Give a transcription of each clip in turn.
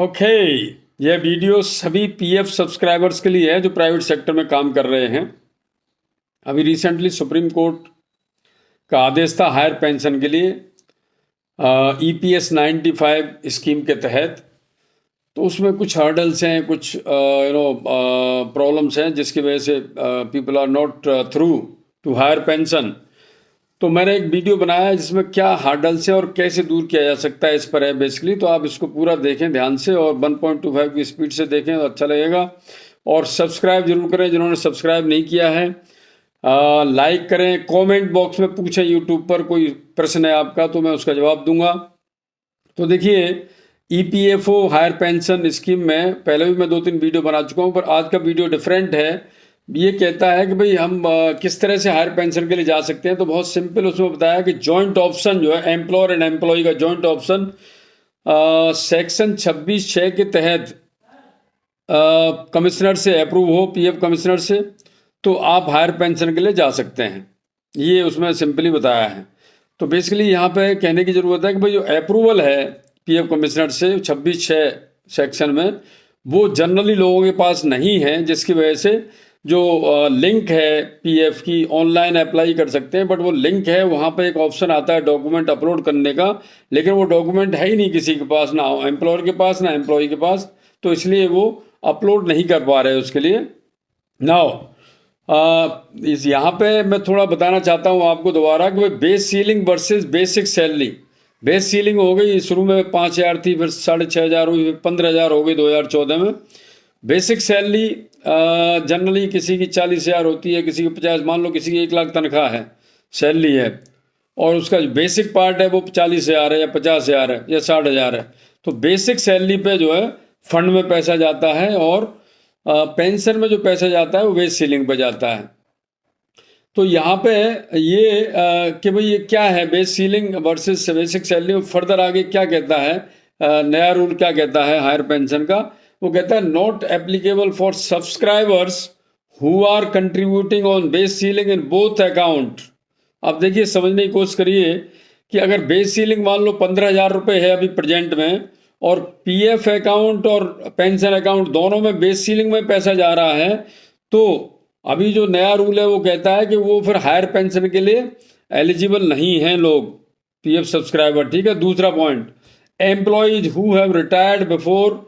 Okay, यह video सभी PF subscribers के लिए है जो प्राइवेट सेक्टर में काम कर रहे हैं। अभी रिसेंटली सुप्रीम कोर्ट का आदेश था हायर पेंशन के लिए ईपीएस 95 स्कीम के तहत। तो उसमें कुछ हर्डल्स हैं, कुछ प्रॉब्लम्स हैं जिसकी वजह से people are not through to higher pension. तो मैंने एक वीडियो बनाया है जिसमें क्या हर्डल्स है और कैसे दूर किया जा सकता है इस पर है बेसिकली। तो आप इसको पूरा देखें ध्यान से और 1.25 की स्पीड से देखें तो अच्छा लगेगा। और सब्सक्राइब जरूर करें जिन्होंने सब्सक्राइब नहीं किया है। लाइक करें, कमेंट बॉक्स में पूछें यूट्यूब पर कोई प्रश्न है आपका तो मैं उसका जवाब दूंगा। तो देखिए, ईपीएफओ हायर पेंशन स्कीम में पहले भी मैं 2-3 वीडियो बना चुका हूँ, पर आज का वीडियो डिफरेंट है। ये कहता है कि भाई हम किस तरह से हायर पेंशन के लिए जा सकते हैं। तो बहुत सिंपल उसमें बताया कि जॉइंट ऑप्शन जो है एम्प्लॉयर एंड एम्प्लॉय का जॉइंट ऑप्शन सेक्शन 26(6) के तहत कमिश्नर से अप्रूव हो, पीएफ कमिश्नर से, तो आप हायर पेंशन के लिए जा सकते हैं। ये उसमें सिंपली बताया है। तो बेसिकली यहाँ पे कहने की ज़रूरत है कि भाई जो अप्रूवल है पीएफ कमिश्नर से 26(6) सेक्शन में, वो जनरली लोगों के पास नहीं है, जिसकी वजह से जो लिंक है पीएफ की ऑनलाइन अप्लाई कर सकते हैं, बट वो लिंक है वहाँ पे एक ऑप्शन आता है डॉक्यूमेंट अपलोड करने का, लेकिन वो डॉक्यूमेंट है ही नहीं किसी के पास, ना एम्प्लॉयर के पास ना एम्प्लॉय के पास। तो इसलिए वो अपलोड नहीं कर पा रहे उसके लिए। नाउ इस यहाँ पे मैं थोड़ा बताना चाहता हूँ आपको दोबारा कि base ceiling versus basic salary. Base ceiling हो गई, शुरू में 5,000 थी, फिर 6,500 हुई, फिर 15,000 हो गई 2014 में। बेसिक सैलरी जनरली किसी की 40,000 होती है, किसी की 50, मान लो किसी की 1 लाख तनख्वाह है, सैलरी है, और उसका जो बेसिक पार्ट है वो 40,000 है या 50,000 है या 60,000 है। तो बेसिक सैलरी पे जो है फंड में पैसा जाता है और पेंशन में जो पैसा जाता है वो बेस सीलिंग पे जाता है। तो यहाँ पे ये कि भाई ये क्या है base ceiling versus basic salary. Further आगे क्या कहता है, नया रूल क्या कहता है हायर पेंशन का, वो कहता है not applicable for subscribers who are contributing on base ceiling in both account. अब देखिए, समझने की कोशिश करिए कि अगर बेस सीलिंग मान लो 15,000 रुपये है अभी प्रेजेंट में, और पीएफ अकाउंट और पेंशन अकाउंट दोनों में बेस सीलिंग में पैसा जा रहा है, तो अभी जो नया रूल है वो कहता है कि वो फिर हायर पेंशन के लिए एलिजिबल नहीं हैं लोग, पीएफ सब्सक्राइबर। ठीक है। दूसरा point, employees who have retired before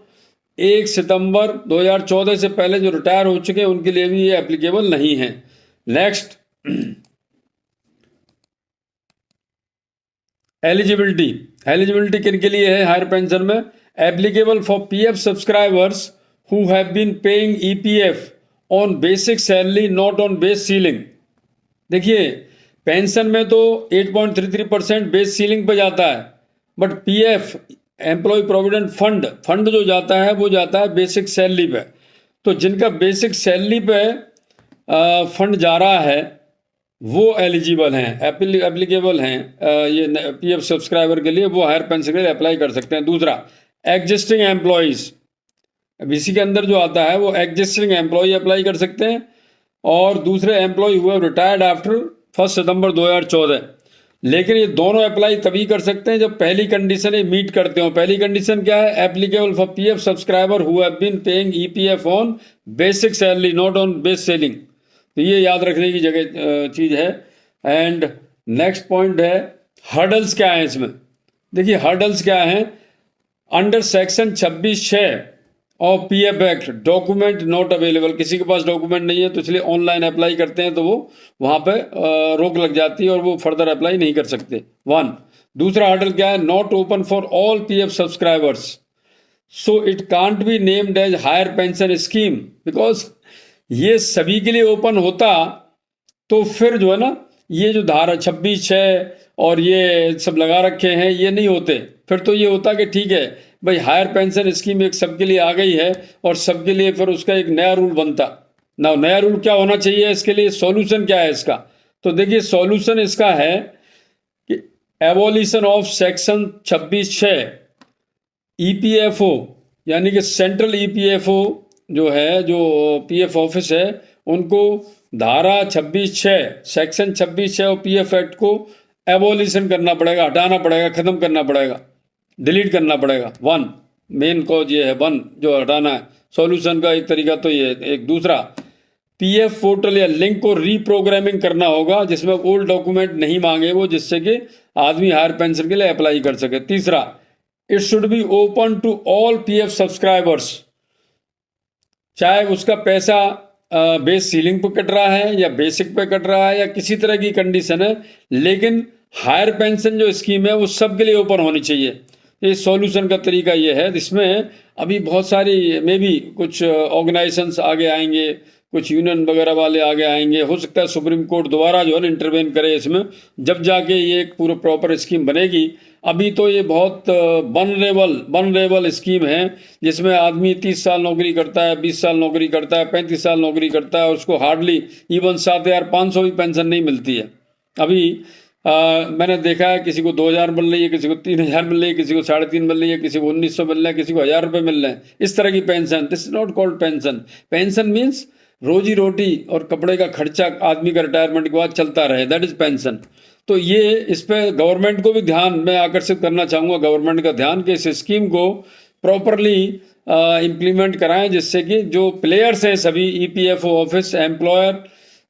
1 सितंबर 2014 से पहले जो रिटायर हो चुके हैं उनके लिए भी ये एप्लीकेबल नहीं है। नेक्स्ट, एलिजिबिलिटी किन के लिए है हायर पेंशन में? Applicable for PF subscribers who have been paying EPF on basic salary not on base ceiling. देखिए, पेंशन में तो 8.33% बेस सीलिंग पे जाता है, but PF employ provident fund जो जाता है वो जाता है बेसिक सैलरी पे। तो जिनका बेसिक सैलरी पे फंड जा रहा है वो एलिजिबल हैं, एप्लीकेबल हैं ये पीएफ सब्सक्राइबर के लिए, वो हायर पेंशन के लिए अप्लाई कर सकते हैं। दूसरा, एग्जिस्टिंग एम्प्लॉयज़, अब इसी के अंदर जो आता है वो एग्जिस्टिंग एम्प्लॉय अप्लाई कर सकते हैं, और दूसरे एम्प्लॉय हुए रिटायर्ड आफ्टर 1 सितंबर 2014। लेकिन ये दोनों अप्लाई तभी कर सकते हैं जब पहली कंडीशन ये मीट करते हो। पहली कंडीशन क्या है? Applicable for PF subscriber who have been paying EPF on basic salary not on base ceiling. तो ये याद रखने की जगह चीज़ है। एंड नेक्स्ट पॉइंट है, हर्डल्स क्या है इसमें। देखिए, हर्डल्स क्या है? अंडर सेक्शन 26(6) और PF act, document not available. किसी के पास डॉक्यूमेंट नहीं है तो इसलिए ऑनलाइन अप्लाई करते हैं तो वो वहाँ पे रोक लग जाती है और वो फर्दर अप्लाई नहीं कर सकते। 1। दूसरा हर्डल क्या है? Not open for all PF subscribers, so it can't be named as higher pension scheme. Because ये सभी के लिए ओपन होता तो फिर जो है ना, ये जो धारा 26(6) और ये सब लगा रखे हैं ये नहीं होते। फिर तो ये होता कि ठीक है भाई हायर पेंशन स्कीम एक सबके लिए आ गई है और सबके लिए फिर उसका एक नया रूल बनता ना। नया रूल क्या होना चाहिए इसके लिए? सॉल्यूशन क्या है इसका? तो देखिए, सॉल्यूशन इसका है कि एबॉलिशन ऑफ सेक्शन 26(6) ईपीएफओ, यानी कि सेंट्रल ईपीएफओ जो है, जो पीएफ ऑफिस है, उनको धारा 26(6) सेक्शन 26(6) और पीएफ एक्ट को एबॉलिशन करना पड़ेगा, हटाना पड़ेगा, खत्म करना पड़ेगा, डिलीट करना पड़ेगा। 1। मेन कॉज ये है, वन जो हटाना है। सॉल्यूशन का एक तरीका तो ये है। एक दूसरा, पीएफ पोर्टल या लिंक को रीप्रोग्रामिंग करना होगा जिसमें ओल्ड डॉक्यूमेंट नहीं मांगे वो, जिससे कि आदमी हायर पेंशन के लिए अप्लाई कर सके। तीसरा, it should be open to all PF subscribers, चाहे उसका पैसा बेस सीलिंग पे कट रहा है या बेसिक पे कट रहा है या किसी तरह की कंडीशन है, लेकिन हायर पेंशन जो स्कीम है वो सबके लिए ओपन होनी चाहिए। ये सॉल्यूशन का तरीका ये है। इसमें अभी बहुत सारी मे बी कुछ ऑर्गेनाइजेशंस आगे आएंगे, कुछ यूनियन वगैरह वाले आगे आएंगे, हो सकता है सुप्रीम कोर्ट दोबारा जो है ना इंटरवेन करे इसमें, जब जाके ये एक पूरा प्रॉपर स्कीम बनेगी। अभी तो ये बहुत वनरेबल स्कीम है, जिसमें आदमी 30 साल नौकरी करता है, 20 साल नौकरी करता है, 35 साल नौकरी करता है, और उसको हार्डली इवन 7,500 भी पेंशन नहीं मिलती है। अभी मैंने देखा है किसी को 2,000 मिल रही है, किसी को 3,000 मिल रही है, किसी को 3,500 मिल रही है, किसी को 1,900 मिल रहा है, किसी को 1,000 रुपये मिल रहे हैं। इस तरह की pension, this is not called pension. Pension means रोजी रोटी और कपड़े का खर्चा आदमी का रिटायरमेंट के बाद चलता रहे, दैट इज पेंशन। तो ये इस पे गवर्नमेंट को भी ध्यान मैं आकर्षित करना चाहूँगा, गवर्नमेंट का ध्यान, कि इस स्कीम को प्रॉपरली इम्प्लीमेंट कराएं, जिससे कि जो प्लेयर्स हैं सभी, EPFO office, employer,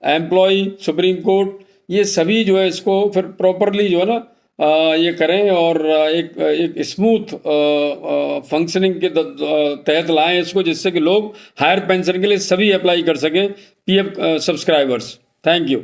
employ, Supreme Court, ये सभी जो है इसको फिर प्रॉपरली जो है ना ये करें और एक स्मूथ फंक्शनिंग के तहत लाएं इसको, जिससे कि लोग हायर पेंशन के लिए सभी अप्लाई कर सकें, पीएफ सब्सक्राइबर्स। Thank you.